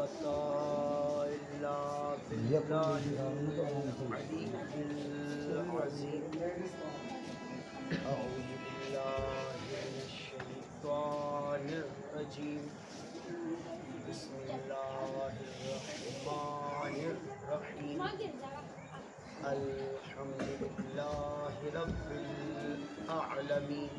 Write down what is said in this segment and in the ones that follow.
قوة إلا بالله العلي العظيم. أعوذ بالله من الشيطان الرجيم. بسم الله الرحمن الرحيم. الحمد لله رب العالمين،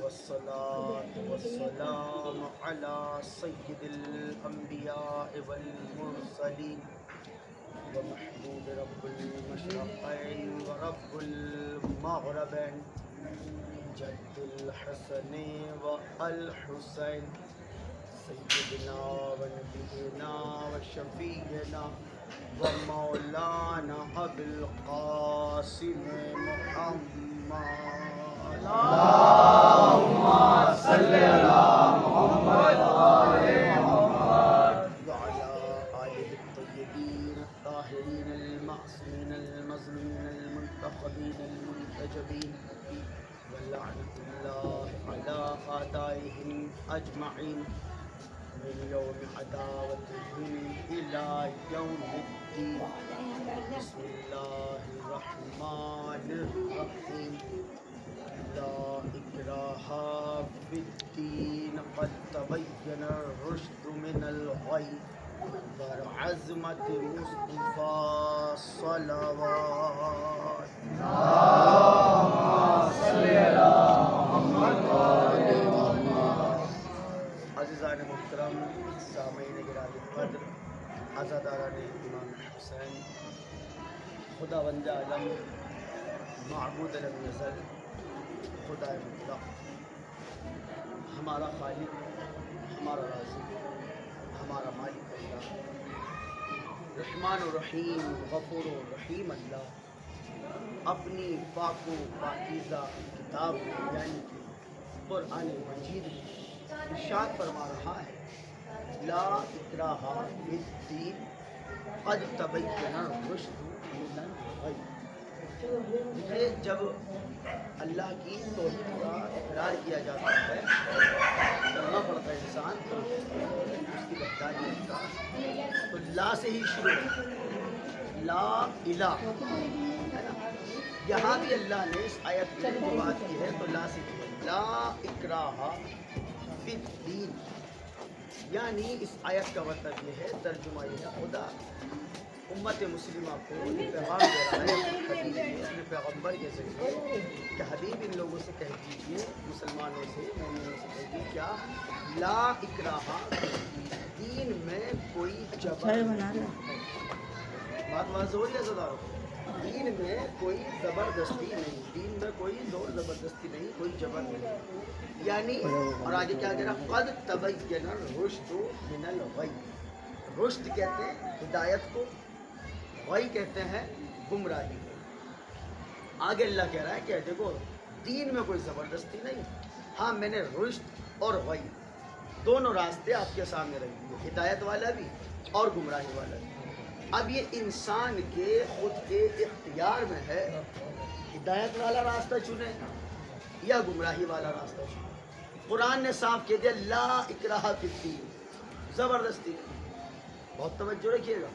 والصلاة والسلام على سيد الأنبياء والمرسلين ومحبوب رب المشرقين ورب المغربين، جد الحسن والحسين، سيدنا ونبينا وشفيعنا ومولانا أبي القاسم محمد. اللهم صل على محمد وعلى آله الطيبين الطاهرين المعصومين المظلومين المنتخبين المنتجبين، ولعنة الله على أعدائهم أجمعين من يوم عداوتهم إلى يوم الدين. بسم الله الرحمن الرحيم. لا إكراه في الدين، قد تبين الرشد من الغي، برعزمة مصطفى صلوات. اللهم صل على محمد وعلى عزیزان محترم، سامعین گرامی قدر، عزاداران امام حسین، خداوند عالم، معبود لم یزل، خدا مطلق، ہمارا خالق، ہمارا رازق، ہمارا مالک اللہ، رحمان و رحیم، غفور و رحیم اللہ اپنی پاک و پاکیزہ کتاب یعنی کہ قرآن مجید میں ارشاد فرما رہا ہے، لا اکراہ فی الدین قد تبین الرشد من الغی. جب اللہ کی توحید کا اقرار کیا جاتا ہے، کلمہ پڑھتا ہے انسان تو اس کی وحدانیت کا تو لا سے ہی شروع ہے، لا الہ ہے نا. یہاں بھی اللہ نے اس آیت میں جو بات کی ہے تو لا سے کی ہے، لا اکراہ فی الدین، یعنی اس آیت کا مطلب یہ ہے، ترجمہ یہ ہے، خدا امت مسلمہ کو پیغام دے رہا ہے حبیب اپنے پیغمبر کے ذریعے کہ حبیب ان لوگوں سے کہہ دیجیے، مسلمانوں سے، مومنوں سے کہہ دیجیے کیا، لا اکراہ، دین میں کوئی جبر نہیں. بات واضح ہو رہی ہے زدہ، دین میں کوئی زبردستی نہیں، دین میں کوئی زور زبردستی نہیں، کوئی جبر نہیں. یعنی اور آگے کیا کہہ رہا، قد تبین الرشد من الغی. رشد کہتے ہیں ہدایت کو، غی کہتے ہیں گمراہی کو. آگے اللہ کہہ رہا ہے کہ دیکھو دین میں کوئی زبردستی نہیں، ہاں میں نے رشد اور غی دونوں راستے آپ کے سامنے رکھ دیے، ہدایت والا بھی اور گمراہی والا بھی. اب یہ انسان کے خود کے اختیار میں ہے، ہدایت والا راستہ چنے یا گمراہی والا راستہ چنے. قرآن نے صاف کہہ دیا لا اکراہ فی الدین، زبردستی نہیں. بہت توجہ رکھیے گا،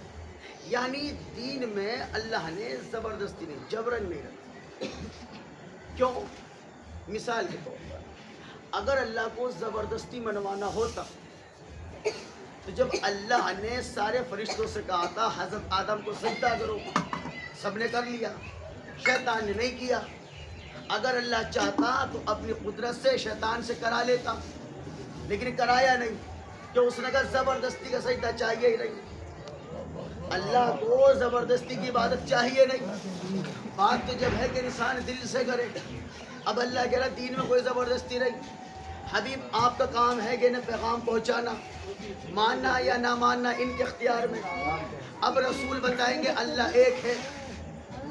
یعنی دین میں اللہ نے زبردستی نہیں، جبرن نہیں رکھا. کیوں؟ مثال کے طور پر اگر اللہ کو زبردستی منوانا ہوتا تو جب اللہ نے سارے فرشتوں سے کہا تھا حضرت آدم کو سجدہ کرو، سب نے کر لیا، شیطان نے نہیں کیا. اگر اللہ چاہتا تو اپنی قدرت سے شیطان سے کرا لیتا، لیکن کرایا نہیں، کہ اس نے کہا زبردستی کا سجدہ چاہیے ہی نہیں. اللہ کو زبردستی کی عبادت چاہیے نہیں. بات تو جب ہے کہ انسان دل سے کرے. اب اللہ کہہ رہا دین میں کوئی زبردستی نہیں. حبیب آپ کا کام ہے کہ انہیں پیغام پہنچانا، ماننا یا نہ ماننا ان کے اختیار میں. اب رسول بتائیں گے اللہ ایک ہے،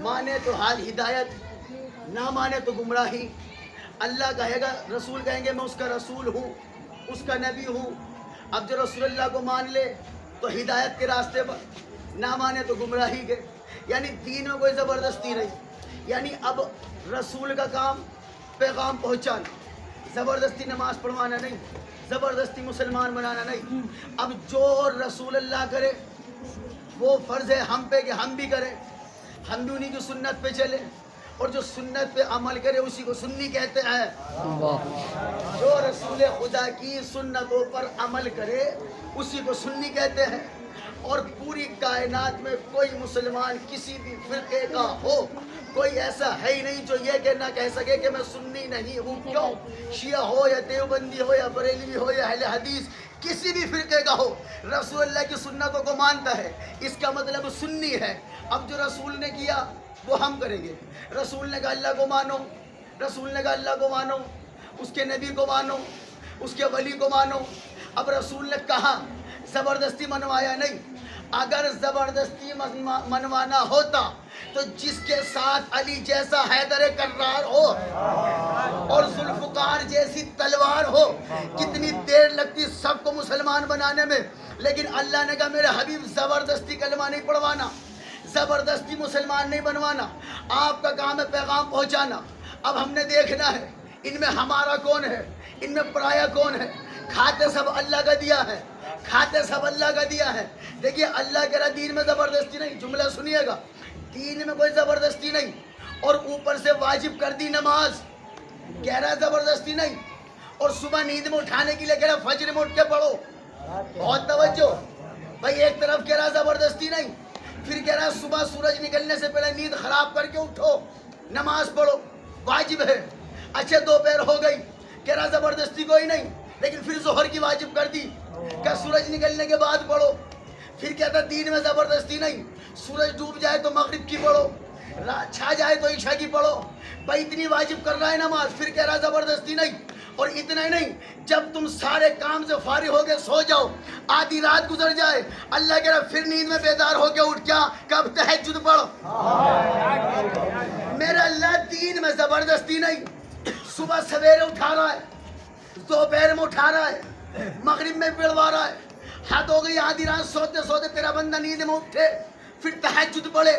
مانے تو حال ہدایت، نہ مانے تو گمراہی. اللہ کہے گا، رسول کہیں گے میں اس کا رسول ہوں، اس کا نبی ہوں. اب جو رسول اللہ کو مان لے تو ہدایت کے راستے پر، نہ مانے تو گمراہی کے. یعنی دین میں کوئی زبردستی نہیں. یعنی اب رسول کا کام پیغام پہنچانا، زبردستی نماز پڑھوانا نہیں، زبردستی مسلمان بنانا نہیں. اب جو رسول اللہ کرے وہ فرض ہے ہم پہ کہ ہم بھی کریں, ہم بھی انہی کی سنت پہ چلیں, اور جو سنت پہ عمل کرے اسی کو سنی کہتے ہیں. جو رسول خدا کی سنتوں پر عمل کرے اسی کو سنی کہتے ہیں. اور پوری کائنات میں کوئی مسلمان کسی بھی فرقے کا ہو, کوئی ایسا ہے ہی نہیں جو یہ کہ نہ کہہ سکے کہ میں سنی نہیں ہوں. کیوں؟ شیعہ ہو یا دیوبندی ہو یا بریلوی ہو یا اہل حدیث, کسی بھی فرقے کا ہو, رسول اللہ کی سنتوں کو مانتا ہے, اس کا مطلب سنی ہے. اب جو رسول نے کیا وہ ہم کریں گے. رسول نے کہا اللہ کو مانو, رسول نے کہا اللہ کو مانو, اس کے نبی کو مانو, اس کے ولی کو مانو. اب رسول نے کہا, زبردستی منوایا نہیں. اگر زبردستی منوانا ہوتا تو جس کے ساتھ علی جیسا حیدر کرار ہو اور ذوالفقار جیسی تلوار ہو, کتنی دیر لگتی سب کو مسلمان بنانے میں. لیکن اللہ نے کہا میرے حبیب زبردستی کلمہ نہیں پڑھوانا, زبردستی مسلمان نہیں بنوانا, آپ کا کام ہے پیغام پہنچانا. اب ہم نے دیکھنا ہے ان میں ہمارا کون ہے, ان میں پرایا کون ہے. کھاتے سب اللہ کا دیا ہے, کھاتے سب اللہ کا دیا ہے. دیکھیے اللہ کہہ رہا دین میں زبردستی نہیں, جملہ سنیے گا, دین میں کوئی زبردستی نہیں. اور اوپر سے واجب کر دی نماز, کہہ رہا زبردستی نہیں. اور صبح نیند میں اٹھانے کے لیے کہہ رہا فجر میں اٹھ کے پڑھو. بہت توجہ بھائی, ایک طرف کہہ رہا زبردستی نہیں, پھر کہہ رہا صبح سورج نکلنے سے پہلے نیند خراب کر کے اٹھو, نماز پڑھو, واجب ہے. اچھا دوپہر ہو گئی, کہہ رہا زبردستی کوئی نہیں, لیکن پھر ظہر کی واجب کر دی کہ سورج نکلنے کے بعد پڑھو. پھر کہتا دین میں زبردستی نہیں, سورج ڈوب جائے تو مغرب کی پڑھو, چھا جائے تو عشاء کی پڑھو. بھائی اتنی واجب کر رہا ہے نماز, پھر کہہ رہا زبردستی نہیں. اور اتنا ہی نہیں, جب تم سارے کام سے فارغ ہو کے سو جاؤ, آدھی رات گزر جائے, اللہ کہہ رہا پھر نیند میں بیدار ہو کے اٹھ کیا کب تہجد پڑھ. میرا اللہ دین میں زبردستی نہیں, صبح سویرے اٹھا رہا ہے, دوپہر میں اٹھا رہا ہے, مغرب میں پڑھوا رہا ہے. حد ہو گئی آدھی رات سوتے سوتے تیرا بندہ نیند میں اٹھے پھر تہجد پڑھے,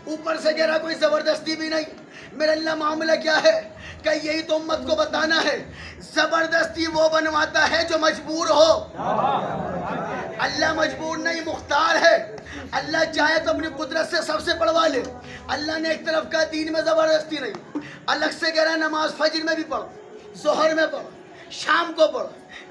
اوپر سے کہہ رہا کوئی زبردستی بھی نہیں. میرا اللہ معاملہ کیا ہے کہ یہی تو امت کو بتانا ہے, زبردستی وہ بنواتا ہے جو مجبور ہو. اللہ مجبور نہیں, مختار ہے. اللہ چاہے تو اپنی قدرت سے سب سے پڑھوا لے. اللہ نے ایک طرف کا دین میں زبردستی نہیں, الگ سے کہہ رہا ہے نماز فجر میں بھی پڑھو, ظہر میں پڑھو, شام کو پڑھو,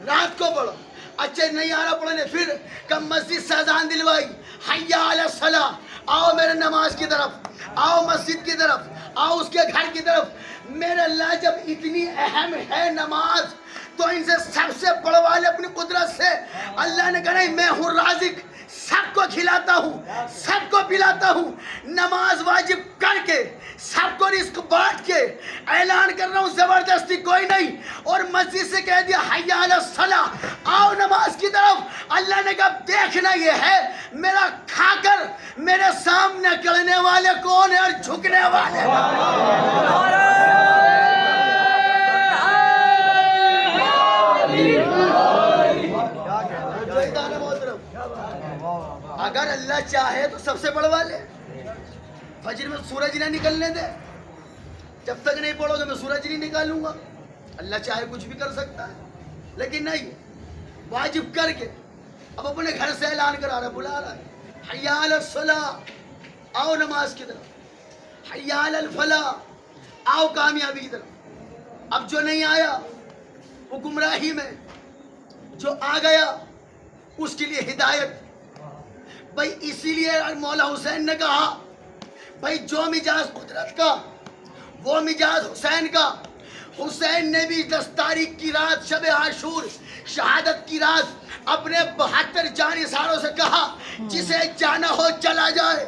رات کو پڑھو. اچھا نہیں آ رہا پڑھنے, پھر کب مسجد سے اذان دلوائی, حی علی الصلاۃ, آؤ میرے نماز کی طرف, آؤ مسجد کی طرف, آؤ اس کے گھر کی طرف. میرے اللہ جب اتنی اہم ہے نماز تو ان سے سب سے پڑھوا لے اپنی قدرت سے. اللہ نے کہا نہیں میں ہوں رازق, سب کو کھلاتا ہوں, سب کو پلاتا ہوں. نماز واجب کر کے سب کو رزق بانٹ کے اعلان کر رہا ہوں زبردستی کوئی نہیں. اور مسجد سے کہہ دیا حی علی الصلاۃ, آؤ نماز کی طرف. اللہ نے کہا دیکھنا یہ ہے میرا کھا کر میرے سامنے کرنے والے کون ہے اور جھکنے والے. اگر اللہ چاہے تو سب سے پڑھوا لے, فجر میں سورج نہ نکلنے دے, جب تک نہیں پڑھو گے میں سورج نہیں نکالوں گا. اللہ چاہے کچھ بھی کر سکتا ہے, لیکن نہیں, واجب کر کے اب اپنے گھر سے اعلان کرا رہا, بلا رہا ہے حی علی الصلاۃ, آؤ نماز کی طرف, حی علی الفلاح, آؤ کامیابی کی طرف. اب جو نہیں آیا وہ گمراہی میں, جو آ گیا اس کے لیے ہدایت. بھائی اسی لیے مولا حسین نے کہا بھائی جو مجاز قدرت کا وہ مجاز حسین کا. حسین نے بھی 10 تاریخ کی رات شب عاشور شہادت کی رات اپنے 72 جانثاروں سے کہا جسے جانا ہو چلا جائے.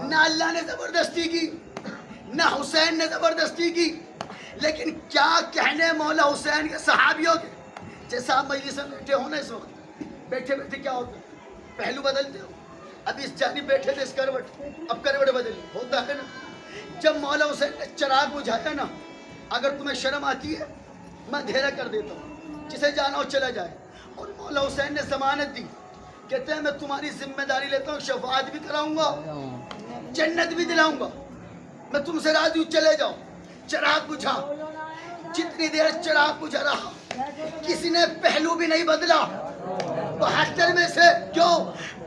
نہ اللہ نے زبردستی کی, نہ حسین نے زبردستی کی, لیکن کیا کہنے مولا حسین کے صحابیوں کے. جیسا آپ مجلس میں بیٹھے ہو نا, اس وقت بیٹھے بیٹھے کیا ہوتا ہے, پہلو بدلتے ہو. اب اس جانب بیٹھے تھے اس کروٹ, اب کروٹ بدل ہوتا ہے نا. جب مولا حسین نے چراغ بجھایا نا, اگر تمہیں شرم آتی ہے میں اندھیرا کر دیتا ہوں, جسے جانا ہو چلا جائے. اور مولا حسین نے ضمانت دی, کہتے ہیں میں تمہاری ذمہ داری لیتا ہوں, شفاعت بھی کراؤں گا, جنت بھی دلاؤں گا, میں تم سے راضی ہوں, چلے جاؤ. چراغ بجھا, جتنی دیر چراغ بجھا رہا کسی نے پہلو بھی نہیں بدلا 72 میں سے. کیوں؟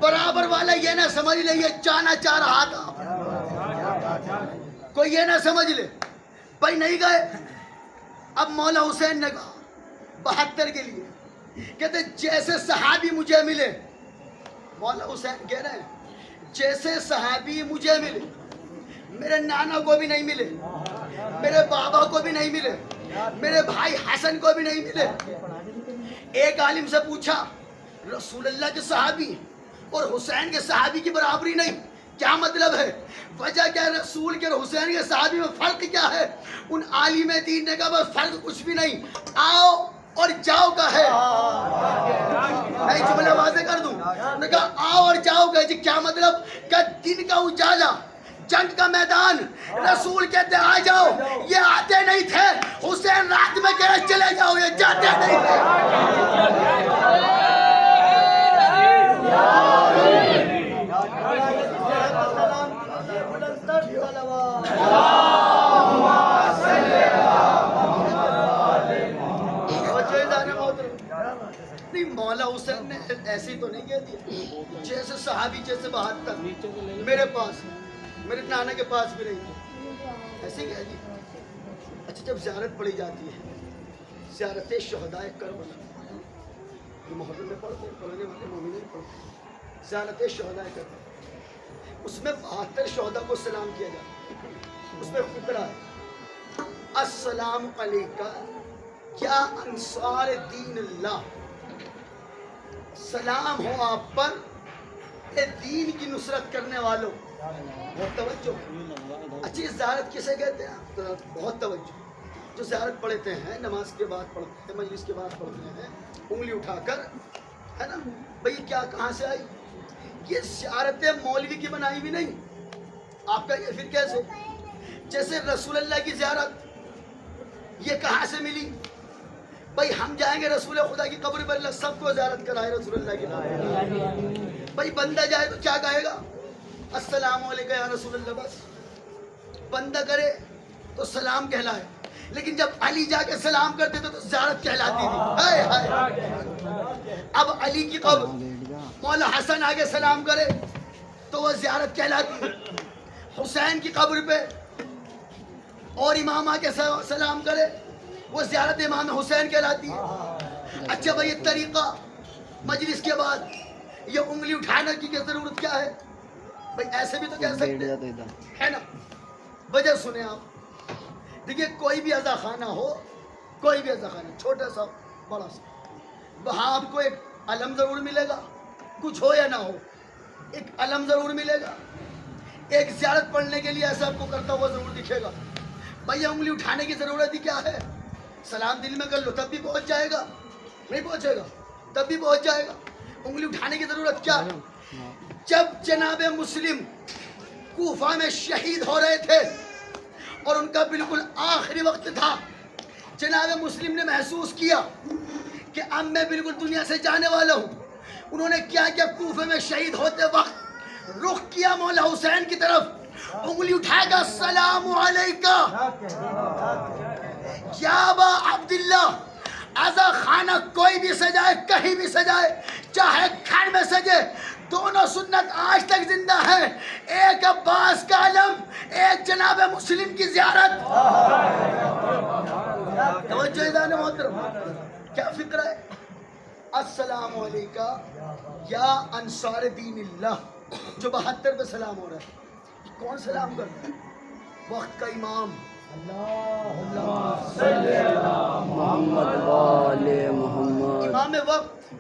برابر والا یہ نہ سمجھ لے یہ جانا چاہ رہا تھا. کوئی یہ نہ سمجھ لے بھائی نہیں گئے. اب مولا حسین نے کہا 72 کے لیے کہتے جیسے صحابی مجھے ملے. مولا حسین کہہ رہے ہیں جیسے صحابی مجھے ملے میرے نانا کو بھی نہیں ملے, میرے بابا کو بھی نہیں ملے, میرے بھائی حسن کو بھی نہیں ملے. ایک عالم سے پوچھا رسول اللہ کے صحابی اور حسین کے صحابی کی برابری نہیں, کیا مطلب ہے؟ وجہ کیا ہے؟ رسول کے اور حسین کے صحابی میں فرق کیا ہے؟ ان عالم دین نے کہا بس فرق کچھ بھی نہیں, آؤ اور جاؤ کا ہے. میں جملہ واضح کر دوں, نے کہا آؤ اور جاؤ کا. جی کیا مطلب؟ کہ دن کا اجالا, جنگ کا میدان, رسول کہتے آ جاؤ, یہ آتے نہیں تھے. حسین رات میں کہہ رہے چلے جاؤ, یہ جاتے نہیں تھے. مولا حسین نے ایسے تو نہیں کہہ دیا جیسے صحابی جیسے 72 میرے پاس میرے نانا کے پاس بھی نہیں تھے, ایسے ہی کہہ دیا. اچھا جب زیارت پڑھی جاتی ہے زیارت شہدائے کربلا, یہ محرم میں پڑھتے پڑھنے والے مومنین پڑھتے, زیارت شہدائے کربلا, اس میں 72 شہداء کو سلام کیا جاتا ہے. اس میں فقرہ ہے السلام علیکہ یا انصار دین اللہ, سلام ہو آپ پر اے دین کی نصرت کرنے والوں. بہت توجہ. اچھی زیارت کسے کہتے ہیں؟ بہت توجہ. جو زیارت پڑھتے ہیں نماز کے بعد پڑھتے ہیں, مجلس کے بعد پڑھتے ہیں, انگلی اٹھا کر, ہے نا بھئی کیا کہاں سے آئی؟ یہ زیارت مولوی کی بنائی بھی نہیں. آپ کا یہ پھر کیسے؟ جیسے رسول اللہ کی زیارت یہ کہاں سے ملی؟ بھائی ہم جائیں گے رسول خدا کی قبر پر, اللہ سب کو زیارت کرائے رسول اللہ کی. بھائی بندہ جائے تو کیا کہے گا؟ السلام علیکم یا رسول اللہ. بس بندہ کرے تو سلام کہلائے, لیکن جب علی جا کے سلام کرتے تھے تو زیارت کہلاتی تھی. ہائے ہائے. اب علی کی قبر مولا حسن آگے سلام کرے تو وہ زیارت کہلاتی ہے. حسین کی قبر پہ اور امام آگے سلام کرے وہ زیارت امام حسین کہلاتی ہے. اچھا بھائی یہ طریقہ مجلس کے بعد یہ انگلی اٹھانے کی ضرورت کیا ہے؟ بھائی ایسے بھی تو کہہ سکتے ہے نا. وجہ سنیں آپ, دیکھیے کوئی بھی عزا خانہ ہو, کوئی بھی عزا خانہ چھوٹا سا بڑا سا, وہاں آپ کو ایک علم ضرور ملے گا, کچھ ہو یا نہ ہو ایک علم ضرور ملے گا. ایک زیارت پڑھنے کے لیے ایسا آپ کو کرتا ہوا ضرور دکھے گا. بھائی انگلی اٹھانے کی ضرورت ہی کیا ہے؟ سلام دل میں کر لو تب بھی پہنچ جائے گا, نہیں پہنچے گا تب بھی پہنچ جائے گا. انگلی اٹھانے کی ضرورت کیا ہے؟ جب جناب مسلم کوفہ میں شہید ہو رہے تھے اور ان کا بالکل آخری وقت تھا, جناب مسلم نے محسوس کیا کہ اب میں بالکل دنیا سے جانے والا ہوں. انہوں نے کیا کیا؟ کوفے میں شہید ہوتے وقت رخ کیا مولا حسین کی طرف, انگلی اٹھائے گا السلام علیکہ یا ابا عبداللہ. عزا خانہ کوئی بھی سجائے, کہیں بھی سجائے, چاہے گھر میں سجے, دونوں سنت آج تک زندہ ہے. ایک عباس کا علم, ایک جناب مسلم کی زیارت. توجہ دان محترم, کیا فکر ہے؟ السلام علیکہ یا انصار دین اللہ, جو 72 پہ سلام ہو رہا ہے. کون سلام کرتا ہے؟ وقت کا امام محمد والے محمد, امام وقت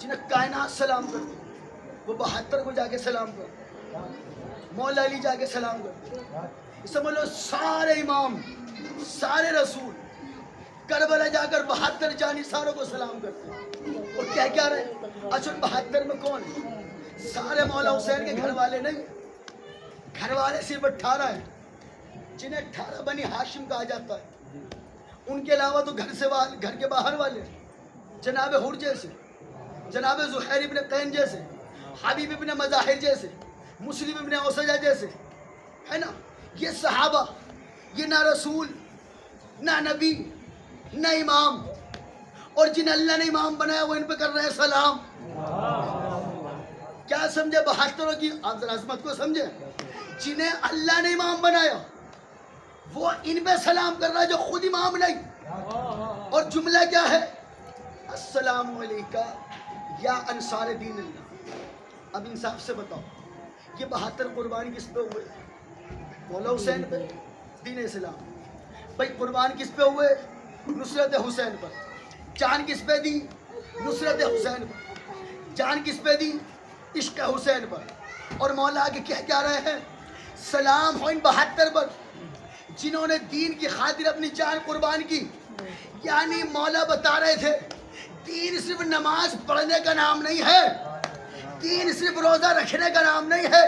جنہیں کائنات سلام کرتے, وہ 72 کو جا کے سلام کرتے, مولا علی جا کے سلام کرتے. سمجھ لو سارے امام سارے رسول کربلا جا کر 72 جانی ساروں کو سلام کرتے. اور کیا رہے؟ اچھا 72 میں کون ہے؟ سارے مولا حسین کے گھر والے نہیں, گھر والے صرف 18 ہیں جنہیں 18 بنی ہاشم کہا جاتا ہے. ان کے علاوہ تو گھر کے باہر والے, جناب حر جیسے, جناب زہیر ابن قین جیسے, حبیب ابن مظاہر جیسے, مسلم ابن اوسجہ جیسے, ہے نا. یہ صحابہ, یہ نہ رسول نہ نبی نہ امام, اور جنہیں اللہ نے امام بنایا وہ ان پہ کر رہے ہیں سلام. کیا سمجھے 72 کی آپ ذرا عظمت کو سمجھے. جنہیں اللہ نے امام بنایا وہ ان پہ سلام کر رہا ہے جو خود امام نہیں. اور جملہ کیا ہے؟ السلام علیکم یا انصار دین اللہ. اب انصاف سے بتاؤ یہ 72 قربان کس پہ ہوئے؟ مولا حسین پہ دین اسلام. بھائی قربان کس پہ ہوئے؟ نصرت حسین پر. جان کس پہ دی؟ نصرت حسین پر. جان کس پہ دی؟ عشق حسین پر. اور مولا آگے کیا رہے ہیں؟ سلام ہو ان 72 پر جنہوں نے دین کی خاطر اپنی جان قربان کی. یعنی مولا بتا رہے تھے دین صرف نماز پڑھنے کا نام نہیں ہے, دین صرف روزہ رکھنے کا نام نہیں ہے,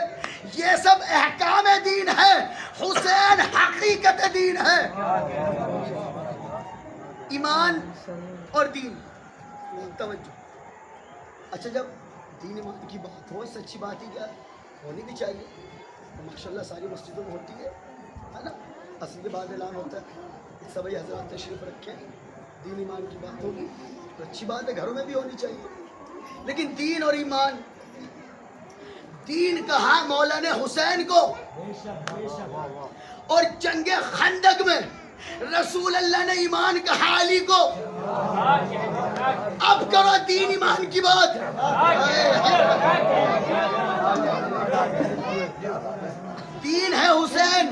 یہ سب احکام دین ہے. حسین حقیقت دین ہے. ایمان اور دین. توجہ. اچھا جب دین ایمان کی بات ہو, اس سے اچھی بات ہی کیا ہونی بھی چاہیے. ماشاءاللہ ساری مسجدوں میں ہوتی ہے نا. اصل کے بعد اعلان ہوتا ہے سبھی حضرات تشریف رکھیں, دین ایمان کی بات ہوگی تو اچھی بات ہے, گھروں میں بھی ہونی چاہیے. لیکن دین اور ایمان, دین کہا مولا نے حسین کو, اور جنگ خندق میں رسول اللہ نے ایمان کہا علی کو. اب کرو دین ایمان کی بات. دین ہے حسین,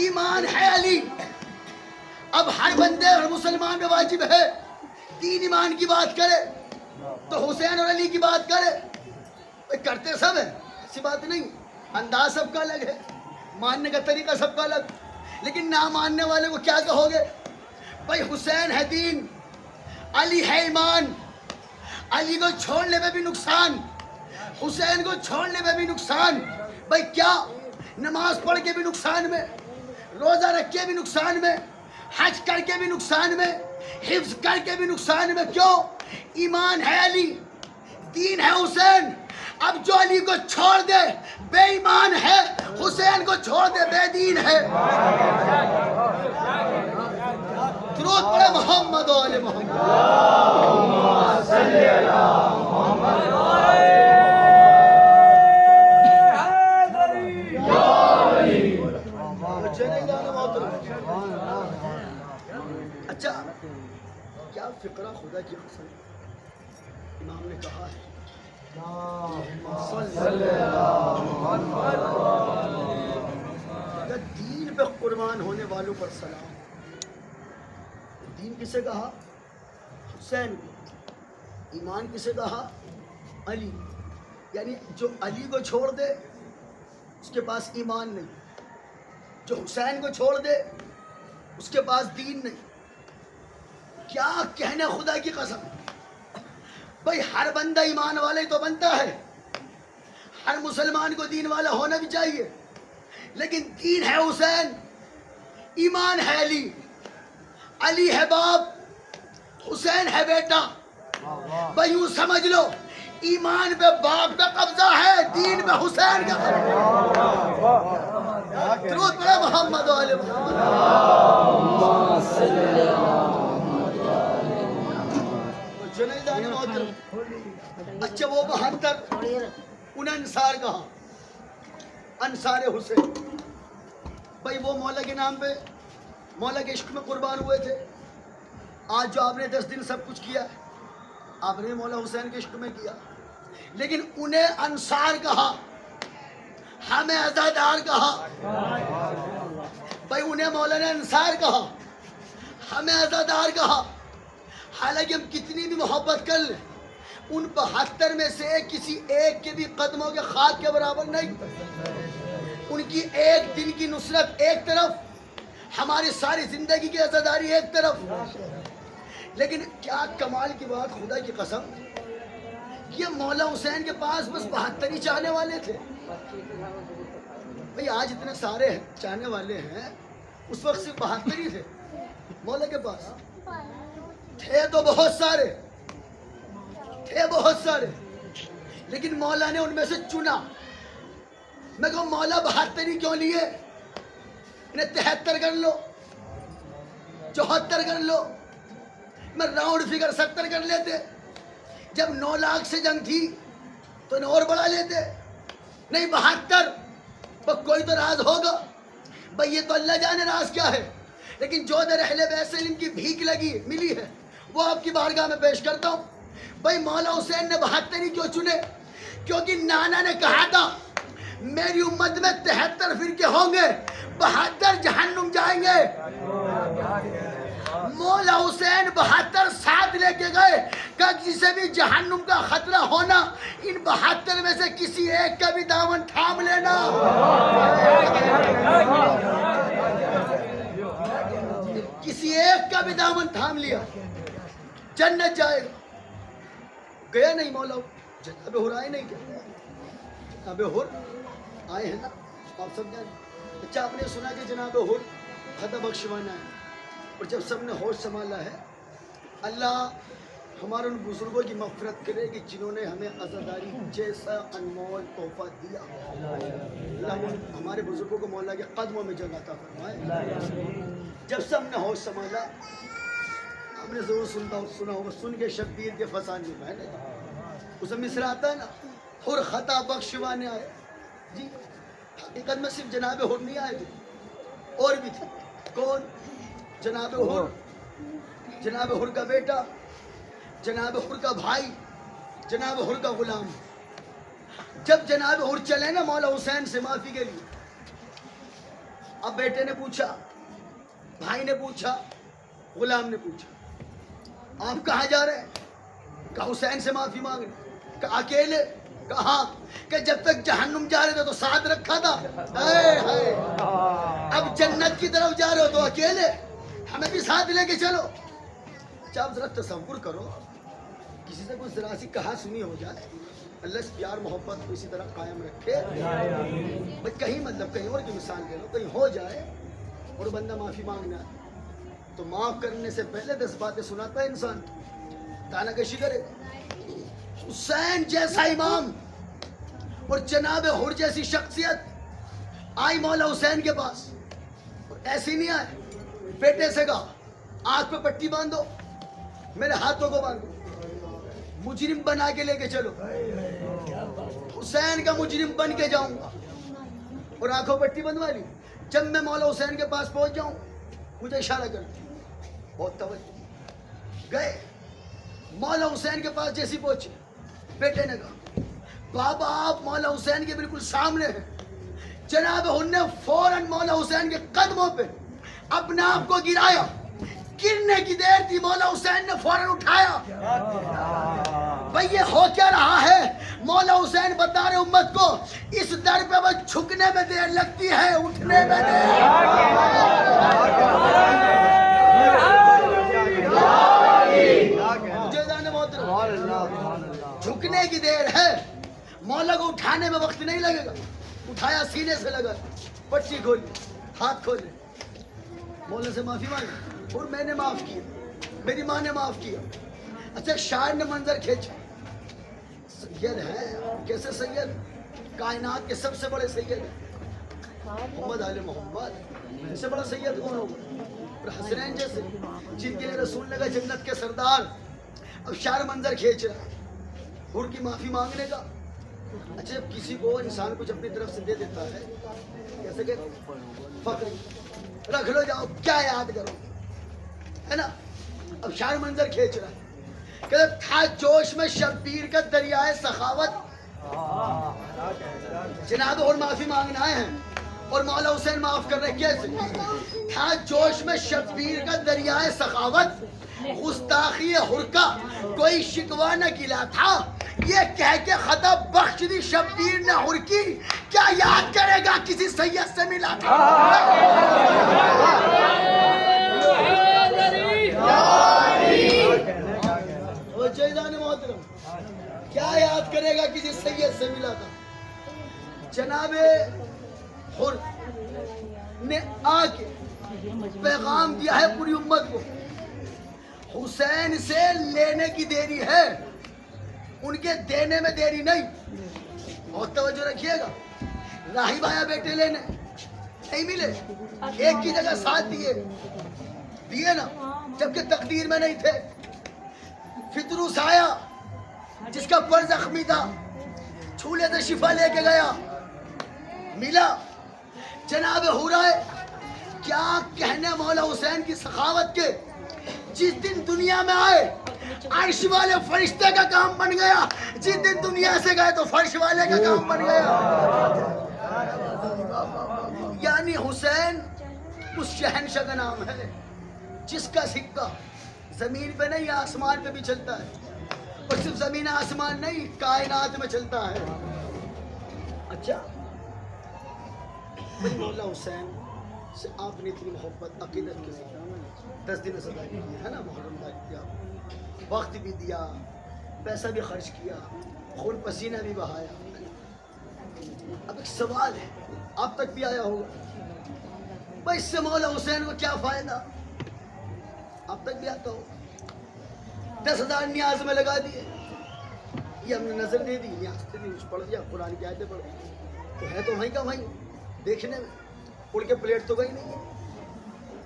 ایمان ہے علی. اب ہر بندے اور مسلمان میں واجب ہے دین ایمان کی بات کرے تو حسین اور علی کی بات کرے. کرتے سب ہیں, ایسی بات نہیں. انداز سب کا الگ ہے, ماننے کا طریقہ سب کا الگ. لیکن نہ ماننے والے کو کیا کہو گے؟ بھائی حسین ہے دین, علی ہے ایمان. علی کو چھوڑنے میں بھی نقصان, حسین کو چھوڑنے میں بھی نقصان. بھائی کیا نماز پڑھ کے بھی نقصان میں, روزہ رکھ کے بھی نقصان میں, حج کر کے بھی نقصان میں, حفظ کر کے بھی نقصان میں. کیوں؟ ایمان ہے علی, دین ہے حسین. اب جو علی کو چھوڑ دے بے ایمان ہے, حسین کو چھوڑ دے بے دین ہے. درود پڑھے محمد و آل محمد. اچھا کیا فقرہ خدا کی قسم امام نے کہا ہے دین پہ قربان ہونے والوں پر سلام. دین کسے کہا؟ حسین کو. ایمان کسے کہا؟ علی. یعنی جو علی کو چھوڑ دے اس کے پاس ایمان نہیں, جو حسین کو چھوڑ دے اس کے پاس دین نہیں. کیا کہنے خدا کی قسم. بھائی ہر بندہ ایمان والا ہی تو بنتا ہے, ہر مسلمان کو دین والا ہونا بھی چاہیے. لیکن دین ہے حسین, ایمان ہے علی. علی ہے باپ, حسین ہے بیٹا. بھائی یوں سمجھ لو ایمان پہ باپ کا قبضہ ہے, دین پہ حسین کا قبضہ. درود پڑھے محمد و آل محمد. اچھا وہ 72 ان انصار کہاں؟ انصار حسین. بھائی وہ مولا کے نام پہ, مولا کے عشق میں قربان ہوئے تھے. آج جو آپ نے 10 دن سب کچھ کیا آپ نے مولا حسین کے عشق میں کیا, لیکن انہیں انصار کہا, ہمیں عزادار کہا. بھائی انہیں مولا نے انصار کہا, ہمیں عزادار کہا. حالانکہ ہم کتنی بھی محبت کر لیں ان 72 میں سے کسی ایک کے بھی قدموں کے خاک کے برابر نہیں. ان کی ایک دن کی نصرت ایک طرف, ہماری ساری زندگی کی عزاداری ایک طرف. لیکن کیا کمال کی بات خدا کی قسم, یہ مولا حسین کے پاس بس 72 ہی چاہنے والے تھے. بھئی آج اتنے سارے چاہنے والے ہیں, اس وقت صرف 72 ہی تھے مولا کے پاس. تھے تو بہت سارے, تھے بہت سارے, لیکن مولا نے ان میں سے چنا. میں کہوں مولا 72 ہی کیوں لیے؟ انہیں 73 کر لو, 74 کر لو, میں راؤنڈ فگر 70 کر لیتے. جب 9 لاکھ سے جنگ تھی تو انہیں اور بڑھا لیتے. نہیں 72. کوئی تو راز ہوگا بھائی, یہ تو اللہ جانے راز کیا ہے. لیکن جو در اہل بیت سے ان کی بھیک لگی ملی ہے وہ آپ کی بارگاہ میں پیش کرتا ہوں. بھائی مولا حسین نے 72 ہی کیوں چنے؟ کیونکہ نانا نے کہا تھا میری امت میں 73 فرقے ہوں گے, 72 جہنم جائیں گے. مولا حسین 72 ساتھ لے کے گئے کہ جسے بھی جہنم کا خطرہ ہونا ان 72 میں سے کسی ایک کا بھی دامن تھام لینا. کسی ایک کا بھی دامن تھام لیا جنت جائے گا. گیا نہیں مولا, جناب حر آئے نہیں کیا؟ جناب حر آئے ہیں نا, آپ سب جانیں. اچھا آپ نے سنا کہ جناب حر خطا بخشوانا ہے, اور جب سب نے ہوش سنبھالا ہے, اللہ ہمارے ان بزرگوں کی مغفرت کرے کہ جنہوں نے ہمیں عزاداری جیسا انمول تحفہ دیا. اللہ ہمارے بزرگوں کو مولا کے قدموں میں جگہ عطا فرمائے. جب سب نے ہوش سنبھالا, آپ نے ضرور سنا ہوگا, سن کے شبیر کے فسان جو ہے نا, اسے مصرع آتا ہے نا, حر خطا بخشوانے آئے. جی حقیقت میں صرف جناب حر نہیں آئے تھے, اور بھی تھے. کون؟ جناب حر, جناب حر کا بیٹا, جناب حر کا بھائی, جناب حر کا غلام. جب جناب حر چلے نا مولا حسین سے معافی کے لیے, اب بیٹے نے پوچھا, بھائی نے پوچھا, غلام نے پوچھا آپ کہاں جا رہے ہیں؟ کہ حسین سے معافی مانگنے. کہ اکیلے؟ کہاں؟ کہ جب تک جہنم جا رہے تھے تو ساتھ رکھا تھا, اب جنت کی طرف جا رہے ہو تو اکیلے, ہمیں بھی ساتھ لے کے چلو. اچھا آپ ذرا تصور کرو کسی سے کوئی ذرا سی کہا سنی ہو جائے, اللہ اس پیار محبت کو اسی طرح قائم رکھے. بھائی کہیں مطلب کہیں اور کی مثال لے لو, کہیں ہو جائے اور بندہ معافی مانگنا ہے تو معاف کرنے سے پہلے 10 باتیں سناتا ہے انسان, تانا کشی کرے. حسین جیسا امام اور جناب حر جیسی شخصیت آئی مولا حسین کے پاس, اور ایسی نہیں آئے, بیٹے سے کہا آنکھ پہ پٹی باندھو, میرے ہاتھوں کو باندھو, مجرم بنا کے لے کے چلو. حسین کا مجرم بن کے جاؤں گا, اور آنکھوں پٹی بندھوا لی. جب میں مولا حسین کے پاس پہنچ جاؤں مجھے اشارہ کر, بہت توجہ. گئے مولا حسین کے پاس, جیسی پہنچے بیٹے نے کہا بابا آپ مولا حسین کے بالکل سامنے ہیں. جناب حر نے فوراً مولا حسین کے قدموں پہ اپنے آپ کو گرایا, گرنے کی دیر تھی مولا حسین نے فوراً اٹھایا. بھئی یہ ہو کیا رہا ہے؟ مولا حسین بتا رہے امت کو اس در پہ بس جھکنے میں دیر لگتی ہے, اٹھنے میں دیر. مجھے جانے محترم, جھکنے کی دیر ہے, مولا کو اٹھانے میں وقت نہیں لگے گا. اٹھایا, سینے سے لگا, پٹی کھولی, ہاتھ کھولے, مولا سے معافی مانگی, اور میں نے معاف کیا, میری ماں نے معاف کیا. اچھا شاعر نے منظر کھینچا, سید ہے کیسے سید, کائنات کے سب سے بڑے سید محمد آل محمد, اس سے بڑا سید کون ہوگا؟ اور حسنین جیسے جن کے لیے رسول نے کہا جنت کے سردار. اب شاعر منظر کھینچ رہا ہے حر کی معافی مانگنے کا. اچھا جب کسی کو انسان کچھ اپنی طرف سے دے دیتا ہے, جیسے کہ فخر رکھ لو جاؤ کیا یاد کرو, ہے نا. اب شاعر منظر کھینچ رہا ہے, کہتا تھا جوش میں شبیر کا دریائے سخاوت. جناب حر معافی مانگنے آئے ہیں اور مولا حسین معاف کر رہے. کیسے؟ تھا جوش میں شبیر کا دریائے سخاوت, گستاخی حر کا کوئی شکوہ نہ گلا تھا, یہ کہہ کے خطا بخش دی شبیر نے حر کی, کیا یاد کرے گا کسی سید سے ملا تھا. کیا یاد کرے گا کسی سید سے ملا تھا. جناب حر نے آ کے پیغام دیا ہے پوری امت کو, حسین سے لینے کی دیری ہے, ان کے دینے میں دیری نہیں. بہت توجہ رکھیے گا, راہب آیا بیٹے لینے, نہیں ملے, ایک کی جگہ ساتھ دیے, دیے نا جبکہ تقدیر میں نہیں تھے. فطروس آیا جس کا پر زخمی تھا, چھولے سے شفا لے کے گیا, ملا. جناب حورائے کیا کہنے مولا حسین کی سخاوت کے, جس دن دنیا میں آئے عرش والے فرشتے کا کام بن گیا, جس دن دنیا سے گئے تو فرش والے کا کام بن گیا. یعنی حسین اس شہنشاہ کا نام ہے جس کا سکہ زمین پہ نہیں آسمان پہ بھی چلتا ہے, اور صرف زمین آسمان نہیں کائنات میں چلتا ہے. اچھا بھائی مولا حسین سے آپ نے اتنی محبت عقیدت کے ساتھ 10 دن صدا کی ہے نا, محرم کا کیا, وقت بھی دیا, پیسہ بھی خرچ کیا, خون پسینہ بھی بہایا. اب ایک سوال ہے آپ تک بھی آیا ہوگا, بھائی اس سے مولا حسین کو کیا فائدہ؟ آپ تک بھی آتا ہو. 10,000 نیاز میں لگا دیے, یہ ہم نے نظر دے دی, نیاز دے دی, پڑھ دیا, قرآن کی آیتیں پڑھ دی, تو ہے تو وہیں کا وہیں, دیکھنے میں اڑ کے پلیٹ تو گئی نہیں ہے.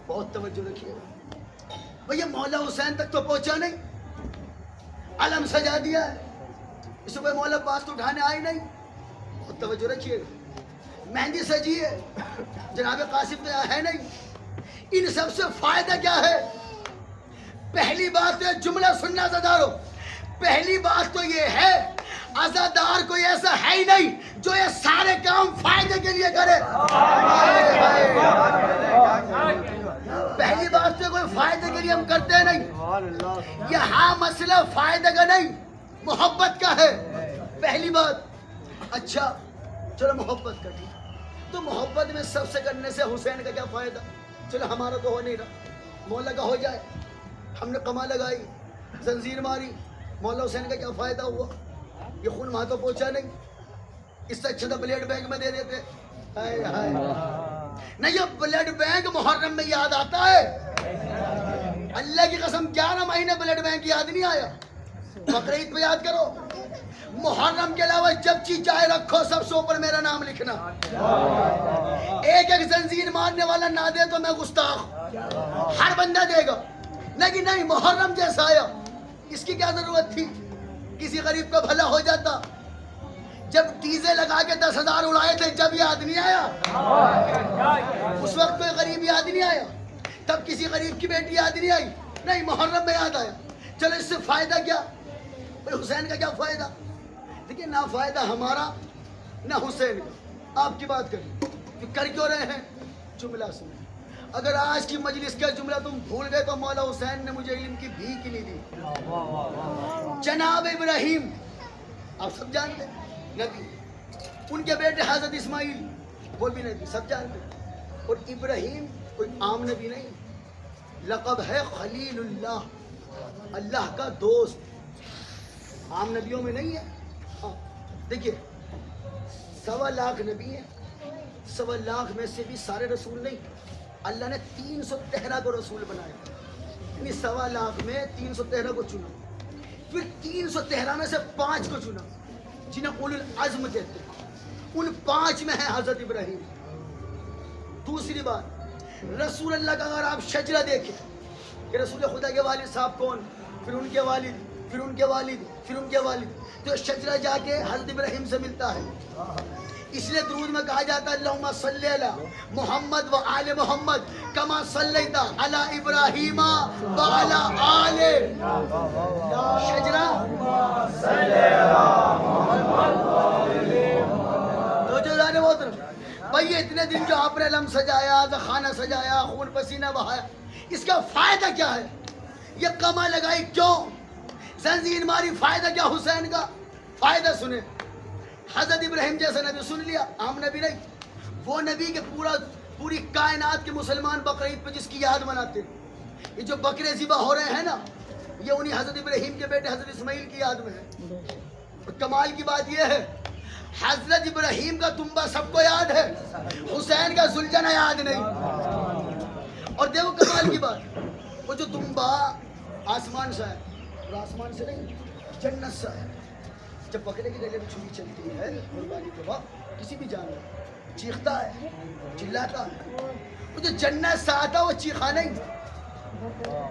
بہت توجہ رکھیے بھیا, مولا حسین تک تو پہنچا نہیں, علم سجا دیا ہے, اس کو مولا پاس تو اٹھانے آئی نہیں. بہت توجہ رکھیے, مہندی سجی ہے, جناب قاسم تو ہے نہیں. ان سب سے فائدہ کیا ہے؟ پہلی بات تو جملہ سننا عزادارو, پہلی بات تو یہ ہے عزادار کوئی ایسا ہے ہی نہیں جو یہ سارے کام فائدے کے لیے کرے. پہلی بات تو کوئی فائدے کے لیے ہم کرتے نہیں. یہاں مسئلہ فائدے کا نہیں, محبت کا ہے. پہلی بات. اچھا چلو محبت کا ٹھیک, تو محبت میں سب سے کرنے سے حسین کا کیا فائدہ؟ چلو ہمارا تو ہو نہیں رہا, مولا کا ہو جائے. ہم نے کما لگائی, زنجیر ماری, مولا حسین کا کیا فائدہ ہوا؟ یہ خون وہاں تو پہنچا نہیں, اس سے اچھا تو بلڈ بینک میں دے دیتے. نہیں, یہ بلڈ بینک محرم میں یاد آتا ہے. اللہ کی قسم 11 مہینے بلڈ بینک یاد نہیں آیا. بقرعید پہ یاد کرو. محرم کے علاوہ جب چیز چاہے رکھو, سب سے اوپر میرا نام لکھنا. ایک ایک زنجیر مارنے والا نہ دے تو میں گستاخ. ہر بندہ دے گا. لیکن نہیں, محرم جیسا آیا, اس کی کیا ضرورت تھی؟ کسی غریب کا بھلا ہو جاتا. جب ڈیزے لگا کے 10,000 اڑائے تھے, جب یاد نہیں آیا؟ اس وقت کوئی غریب یاد نہیں آیا, تب کسی غریب کی بیٹی یاد نہیں آئی. نہیں, محرم میں یاد آیا. چلو اس سے فائدہ کیا؟ بھائی حسین کا کیا فائدہ؟ دیکھیے, نہ فائدہ ہمارا نہ حسین کا. آپ کی بات کریں, کر کیوں رہے ہیں؟ جملہ سنیں. اگر آج کی مجلس کا جملہ تم بھول گئے تو مولا حسین نے مجھے علم کی بھیک نہیں دی. جناب ابراہیم آپ سب جانتے نبی, ان کے بیٹے حضرت اسماعیل وہ بھی نبی, سب جانتے. اور ابراہیم کوئی عام نبی نہیں, لقب ہے خلیل اللہ, اللہ کا دوست. عام نبیوں میں نہیں ہے. دیکھیے 1.25 لاکھ نبی ہیں, 1.25 لاکھ میں سے بھی سارے رسول نہیں. اللہ نے 313 کو رسول بنایا, یعنی 1.25 لاکھ میں 313 کو چنا. پھر 313 میں سے 5 کو چنا جنہیں اولو العزم کہتے ہیں. ان 5 میں ہے حضرت ابراہیم. دوسری بات, رسول اللہ کا اگر آپ شجرہ دیکھیں کہ رسول خدا کے والد صاحب کون, پھر ان کے والد, پھر ان کے والد, پھر ان کے والد, تو شجرہ جا کے حضرت ابراہیم سے ملتا ہے. اس لیے درود میں کہا جاتا ہے اللہم صلی علی محمد و آل محمد کما صلیت علی ابراہیم و علی آل شجرہ. تو جو جانے محترم بھائی, یہ اتنے دن جو آپ نے علم سجایا, خانہ سجایا, خون پسینہ بہایا, اس کا فائدہ کیا ہے؟ یہ کما لگائی کیوں, زنجیر ماری, فائدہ کیا حسین کا؟ فائدہ سنیں. حضرت ابراہیم جیسا نبی سن لیا, عام نبی نہیں, وہ نبی کے پوری کائنات کے مسلمان بقرعید پہ جس کی یاد مناتے ہیں. یہ جو بکرے ذبح ہو رہے ہیں نا, یہ انہی حضرت ابراہیم کے بیٹے حضرت اسماعیل کی یاد میں ہے. کمال کی بات یہ ہے, حضرت ابراہیم کا تنبا سب کو یاد ہے, حسین کا زلجنہ یاد نہیں. اور دیکھو کمال کی بات, وہ جو تنبا آسمان سے ہے, اور آسمان سے نہیں جنت سے ہے. جب بکرے کے گلے میں چھری چلتی ہے قربانی کے وقت, کسی بھی جانور چیختا ہے, چلاتا ہے. وہ جو جنت سے آتا وہ چیخا نہیں,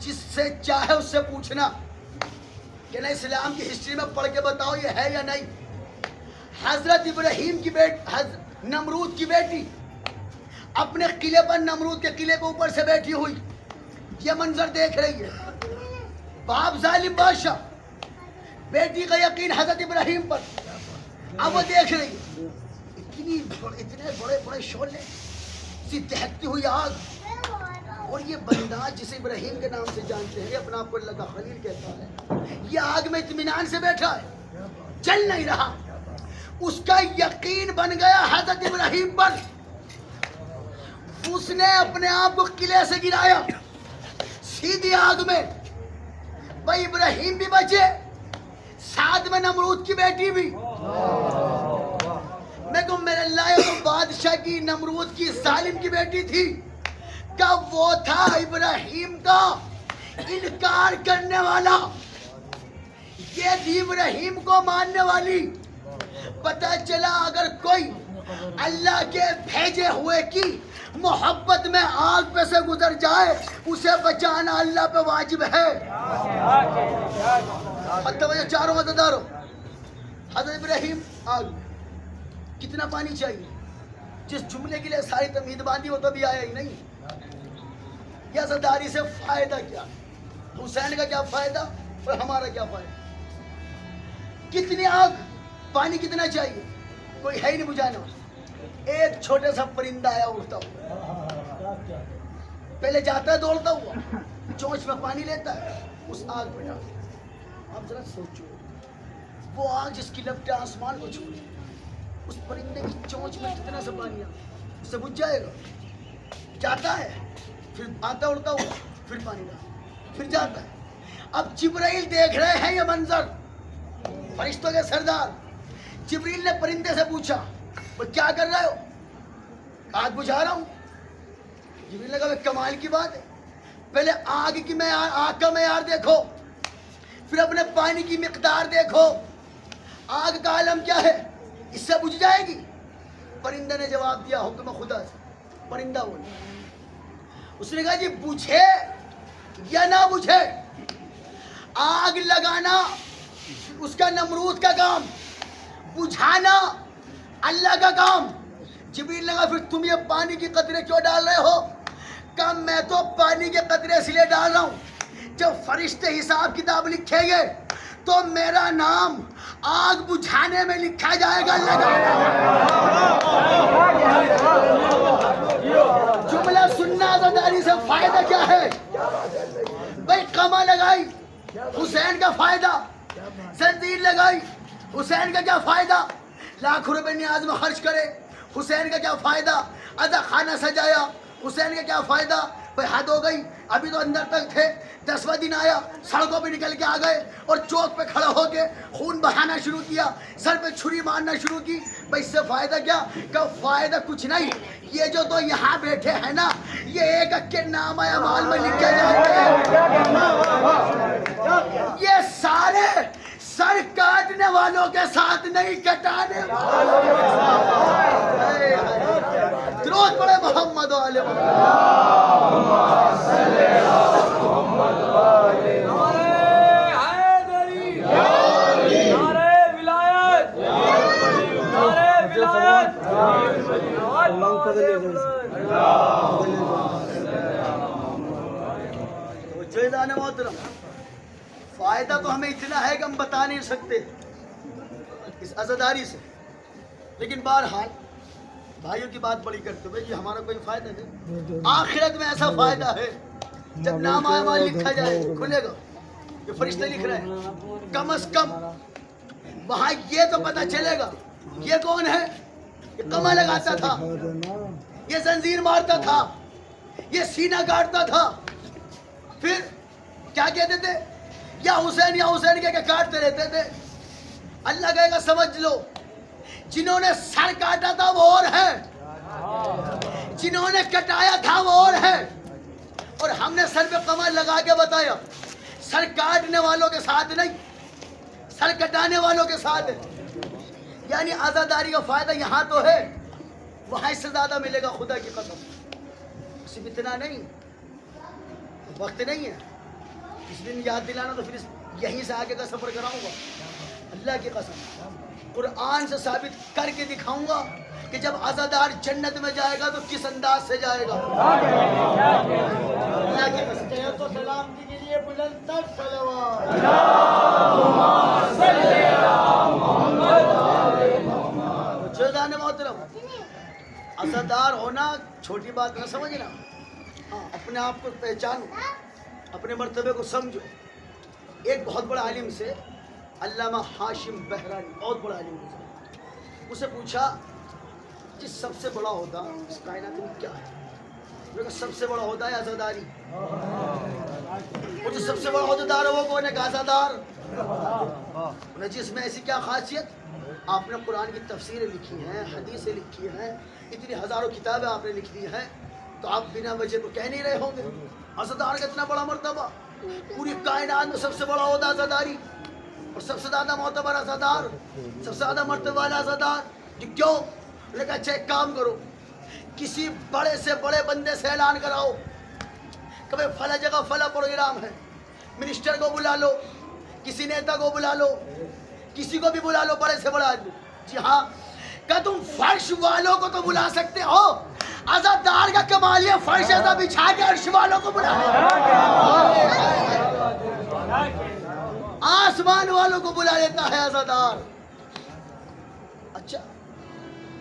جس سے چاہے اس سے پوچھنا کہ نا اسلام کی ہسٹری میں پڑھ کے بتاؤ یہ ہے یا نہیں. حضرت ابراہیم کی نمرود کی بیٹی اپنے قلعے پر، نمرود کے قلعے کے اوپر سے بیٹھی ہوئی یہ منظر دیکھ رہی ہے. باپ ظالم بادشاہ، بیٹی کا یقین حضرت ابراہیم پر. اب وہ دیکھ رہی ہے اتنے بڑے بڑے شعلے، سی دہکتی ہوئی آگ، اور یہ بندہ جسے ابراہیم کے نام سے جانتے ہیں، اپنا آپ کو اللہ کا خلیل کہتا ہے، یہ آگ میں اطمینان سے بیٹھا ہے، چل نہیں رہا. اس کا یقین بن گیا حضرت ابراہیم پر. اس نے اپنے آپ کو قلعے سے گرایا سیدھی آگ میں. بھائی ابراہیم بھی بچے، ساتھ میں نمرود کی بیٹی بھی. میں کہوں میرے اللہ، یہ تو بادشاہ کی، نمرود کی، ظالم کی بیٹی تھی. کب وہ تھا ابراہیم کا انکار کرنے والا، یہ تھی ابراہیم کو ماننے والی. پتہ چلا اگر کوئی اللہ کے بھیجے ہوئے کی محبت میں آگ پہ سے گزر جائے، اسے بچانا اللہ پہ واجب ہے. توجہ چاروں مزداروں، حضرت ابراہیم آگ، کتنا پانی چاہیے؟ جس جملے کے لیے ساری تمہید باندھی وہ تو بھی آیا ہی نہیں. یا عزاداری سے فائدہ کیا؟ حسین کا کیا فائدہ اور ہمارا کیا فائدہ؟ کتنی آگ، پانی کتنا چاہیے؟ کوئی ہے ہی نہیں بجھانے والا. ایک چھوٹے سا پرندہ آیا اڑتا ہوا، پہلے جاتا ہے دوڑتا ہوا، چونچ میں پانی لیتا ہے، اس آگ پہ ڈالتا ہے. آپ ذرا سوچو، وہ آگ جس کی لپٹیں آسمان کو چھو رہی، اس پرندے کی چونچ میں کتنا سا پانی اس سے بجھ جائے گا. جاتا ہے، پھر آتا اڑتا ہوا، پھر پانی ڈالتا، پھر جاتا ہے. اب جبرائیل دیکھ رہے ہیں یہ منظر، فرشتوں کے سردار. جبریل نے پرندے سے پوچھا وہ کیا کر رہے ہو؟ آگ بجھا رہا ہوں. جبریل نے کہا کمال کی بات ہے، پہلے آگ کا معیار دیکھو، پھر اپنے پانی کی مقدار دیکھو. آگ کا عالم کیا ہے، اس سے بجھ جائے گی. پرندے نے جواب دیا حکم خدا سے. پرندہ بولا، اس نے کہا جی بجھے یا نہ بجھے، آگ لگانا اس کا نمرود کا کام، بجھانا اللہ کا کام. جبریل نے کہا پھر تم یہ پانی کی قطرے کیوں ڈال رہے ہو؟ کہ میں تو پانی کے قطرے اس لیے ڈال رہا ہوں، جب فرشتے حساب کتاب لکھیں گے تو میرا نام آگ بجھانے میں لکھا جائے گا. اللہ جملہ سننا عزاداری سے فائدہ کیا ہے؟ بھائی قمع لگائی، حسین کا فائدہ. زنجیر لگائی، حسین کا کیا فائدہ؟ لاکھ روپے نیاز میں خرچ کرے، حسین کا کیا فائدہ؟ ادا خانہ سجایا، حسین کا کیا فائدہ؟ بھائی حد ہو گئی، ابھی تو اندر تک تھے، 10واں دن آیا، سڑکوں پہ نکل کے آ گئے اور چوک پہ کھڑا ہو کے خون بہانا شروع کیا، سر پہ چھری مارنا شروع کی. بھائی اس سے فائدہ کیا؟ کہ فائدہ کچھ نہیں. یہ جو تو یہاں بیٹھے ہیں نا، یہ ایک ایک کے نام اعمال میں لکھے جاتے ہیں. یہ سارے سر کاٹنے والوں کے ساتھ نہیں، کٹانے والوں کے ساتھ. درود پڑھے محمد والے محترم. فائدہ تو ہمیں اتنا ہے کہ ہم بتا نہیں سکتے اس عزاداری سے، لیکن بہرحال بھائیوں کی بات بڑی کرتے ہوئے کہ ہمارا کوئی فائدہ نہیں. آخرت میں ایسا فائدہ ہے جب نام اعمال لکھا جائے، کھلے گا، یہ فرشتے لکھ رہے ہیں، کم از کم وہاں یہ تو پتہ چلے گا یہ کون ہے. یہ قمع لگاتا تھا، یہ زنجیر مارتا تھا، یہ سینہ کاٹتا تھا. پھر کیا کہتے تھے؟ یا حسین کے کاٹتے رہتے تھے. اللہ کہے گا سمجھ لو، جنہوں نے سر کاٹا تھا وہ اور ہے، جنہوں نے کٹایا تھا وہ اور ہے. اور ہم نے سر پہ قمع لگا کے بتایا، سر کاٹنے والوں کے ساتھ نہیں، سر کٹانے والوں کے ساتھ ہے. یعنی عزاداری کا فائدہ یہاں تو ہے، وہاں اس سے زیادہ ملے گا خدا کی قسم. صرف اتنا نہیں، وقت نہیں ہے، اس دن یاد دلانا تو پھر یہیں سے آگے کا سفر کراؤں گا. اللہ کی قسم قرآن سے ثابت کر کے دکھاؤں گا کہ جب عزادار جنت میں جائے گا تو کس انداز سے جائے گا. اللہ کی قسم. تو سلام کے لیے بلند تر صلوات. جزان محترم عزادار ہونا چھوٹی بات نہ سمجھنا. ہاں اپنے آپ کو پہچانو, اپنے مرتبے کو سمجھو. ایک بہت بڑا عالم سے علامہ ہاشم بہرانی, بہت بڑا عالم ہے, اسے پوچھا کہ سب سے بڑا عہدہ اس کائنات میں کیا ہے؟ انہوں نے کہا سب سے بڑا عہدہ ہے عزاداری. وہ جو سب سے بڑا عہدیدار ہے وہ کون ہے؟ عزادار. جس میں ایسی کیا خاصیت؟ آپ نے قرآن کی تفسیریں لکھی ہیں, حدیثیں لکھی ہیں, اتنی ہزاروں کتابیں آپ نے لکھ دی ہیں, تو آپ بنا وجہ تو کہہ نہیں رہے ہوں گے عزادار کا اتنا بڑا مرتبہ. پوری کائنات میں سب سے بڑا عہدہ عزاداری, اور سب سے زیادہ معتبر عزادار, سب سے زیادہ مرتبہ والا عزادار. کیوں؟ انہوں نے کہا اچھا ایک کام کرو, کسی بڑے سے بڑے بندے سے اعلان کراؤ کہ بھائی فلاں جگہ فلاں پروگرام ہے, منسٹر کو بلا لو, کسی نیتا کو بلا لو, کسی کو بھی بلا لو, بڑے سے بڑا آدمی. جی ہاں. کہ تم فرش والوں کو تو بلا سکتے ہو, عزادار کا کمال یہ فرش ایسا بچھا کے عرش والوں کو بلا آسمان والوں کو بلا لیتا ہے عزادار. اچھا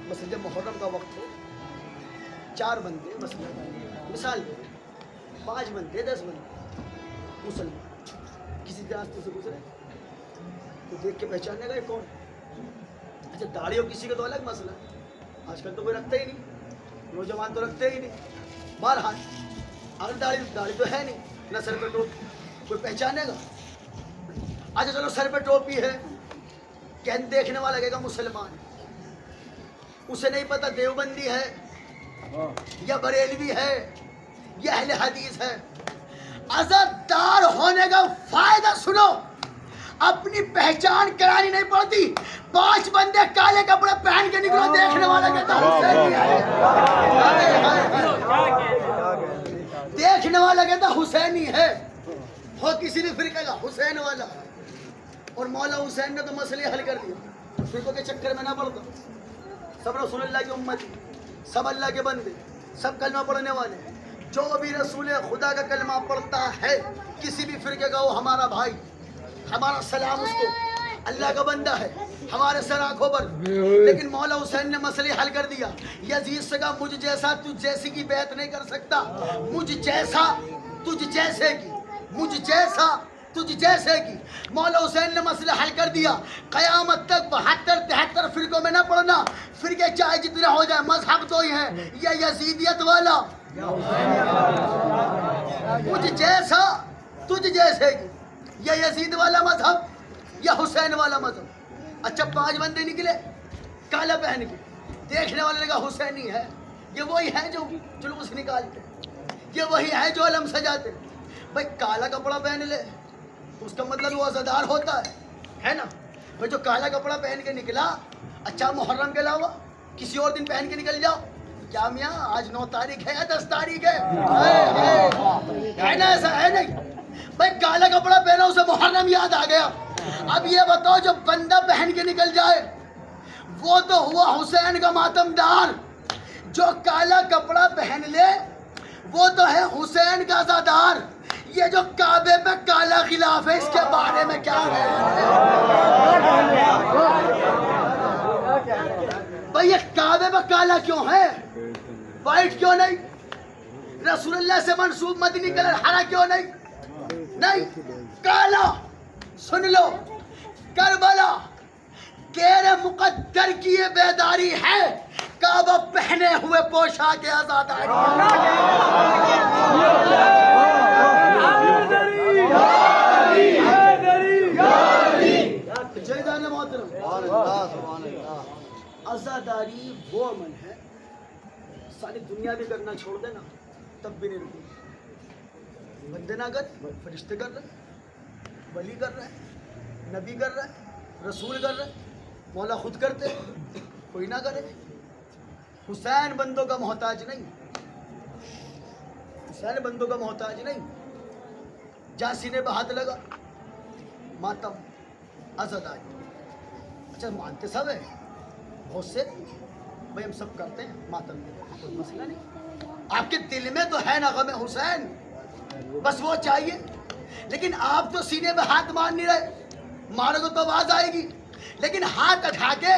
مثلا جب محرم کا وقت ہو, 4 بندے مثال 5 بندے 10 بندے مسلمان کسی راستے سے گزرے تو دیکھ کے پہچاننے گا یہ کون. اچھا داڑھی ہو کسی کا تو الگ مسئلہ, آج کل تو کوئی رکھتا ہی نہیں, نوجوان تو رکھتے ہی نہیں. بہرحال اگر داڑھی تو ہے نہیں, نہ سر پہ ٹوپی, کوئی پہچانے گا. اچھا چلو سر پہ ٹوپی ہے, کہن دیکھنے والا لگے گا مسلمان, اسے نہیں پتا دیوبندی ہے یا بریلوی ہے یا اہل حدیث ہے. عزادار ہونے کا فائدہ سنو, اپنی پہچان کرانی نہیں پڑتی. 5 بندے کالے کپڑے پہن کے نکلو, دیکھنے والا کہتا حسین ہے, دیکھنے والا کہتا حسینی ہے. ہو کسی بھی فرقے کا حسین والا, اور مولا حسین نے تو مسئلے حل کر دیا. فرقوں کے چکر میں نہ پڑتا. سب رسول اللہ کی امت, سب اللہ کے بندے, سب کلمہ پڑھنے والے. جو بھی رسول خدا کا کلمہ پڑھتا ہے کسی بھی فرقے کا, وہ ہمارا بھائی, ہمارا سلام اس کو, اللہ کا بندہ ہے, ہمارے سر آنکھوں پر. لیکن مولا حسین نے مسئلے حل کر دیا. یزید سے کہا مجھ جیسا تجھ جیسی کی بیعت نہیں کر سکتا, مجھ جیسا تجھ جیسے کی, مجھ جیسا تجھ جیسے کی. مولا حسین نے مسئلہ حل کر دیا. قیامت تک 72-73 فرقوں میں نہ پڑھنا, فرقے چاہے جتنے ہو جائے, مذہب تو ہی ہے, یا یزیدیت والا مجھ جیسا تجھ جیسے کی, یا یزید والا مذہب یا حسین والا مذہب. اچھا 5 بندے نکلے کالا پہن کے, دیکھنے والے لگا حسینی ہے, یہ وہی ہے جو جلوس نکالتے, یہ وہی ہے جو علم سجاتے. بھائی کالا کپڑا پہن لے اس کا مطلب وہ عزادار ہوتا ہے نا. بھائی جو کالا کپڑا پہن کے نکلا, اچھا محرم کے علاوہ کسی اور دن پہن کے نکل جاؤ, کیا میاں آج 9 تاریخ ہے یا 10 تاریخ ہے نا, ایسا ہے نہیں. بھائی کالا کپڑا پہنا اسے محرم یاد آ گیا. اب یہ بتاؤ جو بندہ پہن کے نکل جائے وہ تو ہوا حسین کا ماتم دار, جو کالا کپڑا پہن لے وہ تو ہے حسین کا عزادار. یہ جو کعبے پہ کالا غلاف ہے اس کے بارے میں کیا بھائی, یہ کعبے پہ کالا کیوں ہے, وائٹ کیوں نہیں؟ رسول اللہ سے منسوب مدنی کلر ہرا کیوں نہیں کالا. سن لو کربلا تیرے مقدر کی یہ بیداری ہے, کعبہ پہنے ہوئے پوشاک عزاداری. عزاداری وہ عمل ہے, ساری دنیا بھی کرنا چھوڑ دینا تب بھی نہیں رکے. بندے نہ کر, فرشتے کر رہے, ولی کر رہے, نبی کر رہے, رسول کر رہے, مولا خود کرتے, کوئی نہ کرے. حسین بندوں کا محتاج نہیں, حسین بندوں کا محتاج نہیں. جہاں سینے پہ ہاتھ لگا ماتم عزاداری. اچھا مانتے سب ہیں بہت سے بھائی ہم سب کرتے ہیں ماتم میں کوئی مسئلہ نہیں. آپ کے دل میں تو ہے نا غم حسین بس وہ چاہیے لیکن آپ تو سینے پہ ہاتھ مار نہیں رہے. مارو گے تو آواز آئے گی لیکن ہاتھ اٹھا کے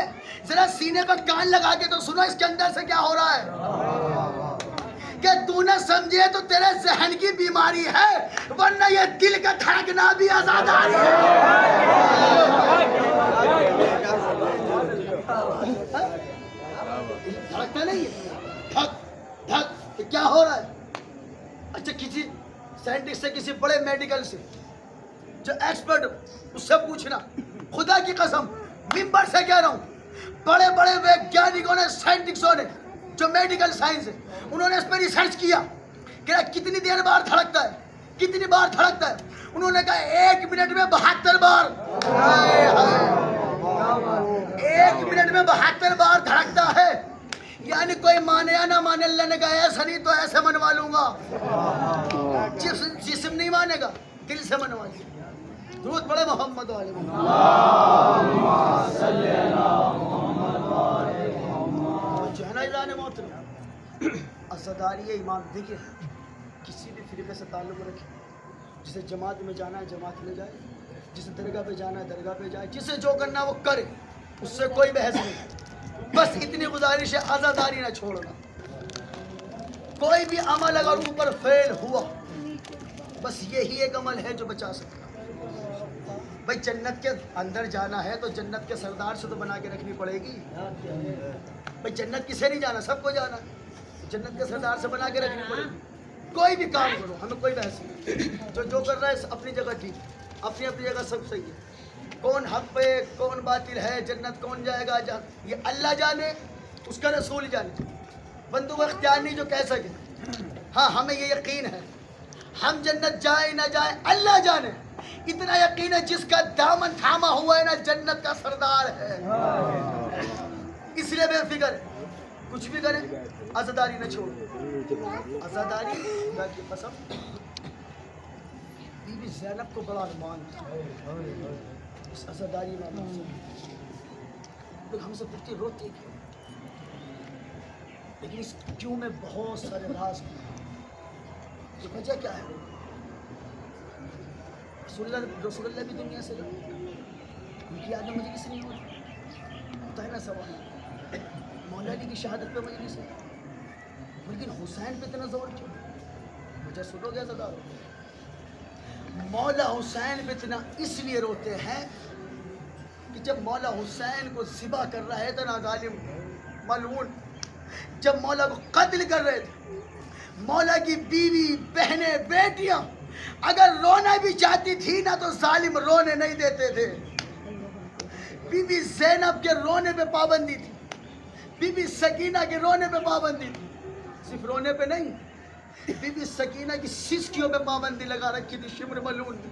ذرا سینے پہ کان لگا کے تو سنو اس کے اندر سے کیا ہو رہا ہے کہ تو نہ سمجھے تو تیرے ذہن کی بیماری ہے ورنہ یہ دل کا دھڑکنا بھی عزاداری ہے. دھڑکتا نہیں ہے دھک دھک کہ کیا ہو رہا ہے. اچھا کسی سائنٹسٹ سے کسی بڑے میڈیکل سے جو ایکسپرٹ اس سے پوچھنا خدا کی قسم ممبر سے کہہ رہا ہوں بڑے بڑے ویگیانکوں نے سائنٹسٹوں نے جو میڈیکل سائنس ہے انہوں نے اس پہ ریسرچ کیا کہ کتنی دیر بار دھڑکتا ہے کتنی بار دھڑکتا ہے. انہوں نے کہا 1 منٹ میں 72 بار. 1 منٹ میں 72 بار دھڑکتا ہے. یعنی کوئی مانے یا نہ مانے اللہ نے کہا ایسا نہیں تو ایسے منوا لوں گا. جسم نہیں مانے گا دل سے منوا لوں گا. درود پڑھے محمد والے عزاداری ایمان. دیکھیے کسی بھی فرقے سے تعلق رکھے جسے جماعت میں جانا ہے جماعت میں جائے جسے درگاہ پہ جانا ہے درگاہ پہ جائے جسے جو کرنا ہے وہ کرے اس سے کوئی بحث نہیں. بس اتنی گزارش ہے عزاداری نہ چھوڑنا. کوئی بھی عمل اگر اوپر فیل ہوا بس یہی ایک عمل ہے جو بچا سکتا. بھائی جنت کے اندر جانا ہے تو جنت کے سردار سے تو بنا کے رکھنی پڑے گی. بھائی جنت کسے نہیں جانا سب کو جانا ہے جنت کے سردار سے بنا کے رکھنی پڑے گی. کوئی بھی کام کرو ہمیں کوئی بحث نہیں. جو کر رہا ہے اپنی جگہ ٹھیک اپنی اپنی جگہ سب صحیح ہے. کون حق پہ کون باطل ہے جنت کون جائے گا یہ اللہ جانے اس کا رسول جانے. بندوں کو اختیار نہیں جو کہہ سکے. ہاں ہمیں یہ یقین ہے ہم جنت جائیں نہ جائیں اللہ جانے. اتنا یقین ہے جس کا دامن تھاما ہوا ہے نا جنت کا سردار ہے. اس لیے بے فکر کچھ بھی کریں عزاداری نہ چھوڑو. عزاداری خدا کی قسم بی بی زینب کو بڑا ارمان تھا اس عزاداری میں. لوگ ہم سے پوچھتے روتے کیوں لیکن اس کیوں میں بہت سارے راز ہیں. یہ وجہ کیا ہے رسول اللہ بھی دنیا سے گئے ان کی یاد میں مجلس نہیں ہوئی ہوتا ہے نا سوال. مولا علی کی شہادت پہ مجلس ہے لیکن حسین پہ اتنا زور کیوں. مجھے سنو گے عزادار مولا حسین پہ اتنا اس لیے روتے ہیں کہ جب مولا حسین کو ذبح کر رہے تھے نا ظالم ملعون جب مولا کو قتل کر رہے تھے مولا کی بیوی بہنیں بیٹیاں اگر رونا بھی چاہتی تھی نا تو ظالم رونے نہیں دیتے تھے. بی بی زینب کے رونے پہ پابندی تھی. بی بی سکینہ کے رونے پہ پابندی تھی. صرف رونے پہ نہیں بی بی سکینہ کی سسکیوں پہ پابندی لگا رکھی تھی. شمر ملعون نے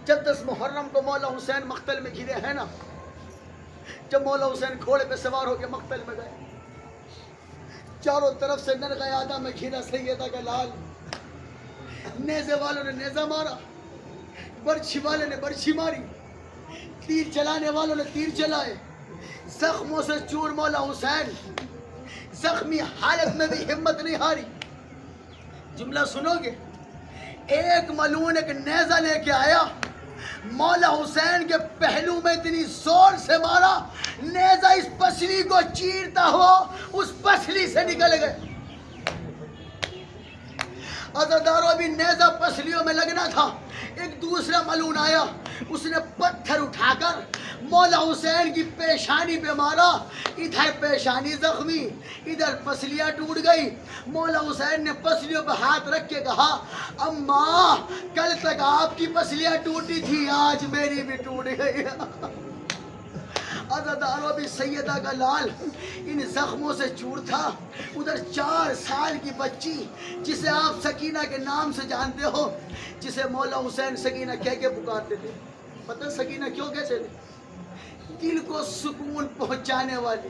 جب 10 محرم کو مولا حسین مقتل میں گھرے ہیں نا جب مولا حسین گھوڑے پہ سوار ہو کے مقتل میں گئے چاروں طرف سے نر قیادہ میں گھرا سیدہ کا لال. نیزے والوں نے نیزہ مارا برچھی والے نے برچھی ماری تیر چلانے والوں نے تیر چلائے. زخموں سے چور مولا حسین زخمی حالت میں بھی ہمت نہیں ہاری. جملہ سنو گے ایک ملعون ایک نیزہ لے کے آیا مولا حسین کے پہلو میں اتنی زور سے مارا نیزہ اس پسلی کو چیرتا ہوا اس پسلی سے نکل گئے. عزاداروں بھی نیزہ پسلیوں میں لگنا تھا. ایک دوسرا ملعون آیا اس نے پتھر اٹھا کر مولا حسین کی پیشانی پہ مارا. ادھر پیشانی زخمی ادھر پسلیاں ٹوٹ گئی. مولا حسین نے پسلیوں پہ ہاتھ رکھ کے کہا اماں کل تک آپ کی پسلیاں ٹوٹی تھی آج میری بھی ٹوٹ گئی. عزاداروں بھی سیدہ کا لال ان زخموں سے چور تھا. ادھر 4 سال کی بچی جسے آپ سکینہ کے نام سے جانتے ہو جسے مولا حسین سکینہ کہہ کے پکارتے تھے. پتہ سکینہ کیوں کہتے تھے؟ دل کو سکون پہنچانے والی.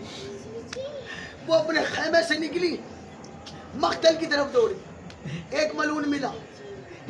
وہ اپنے خیمے سے نکلی مقتل کی طرف دوڑی. ایک ملعون ملا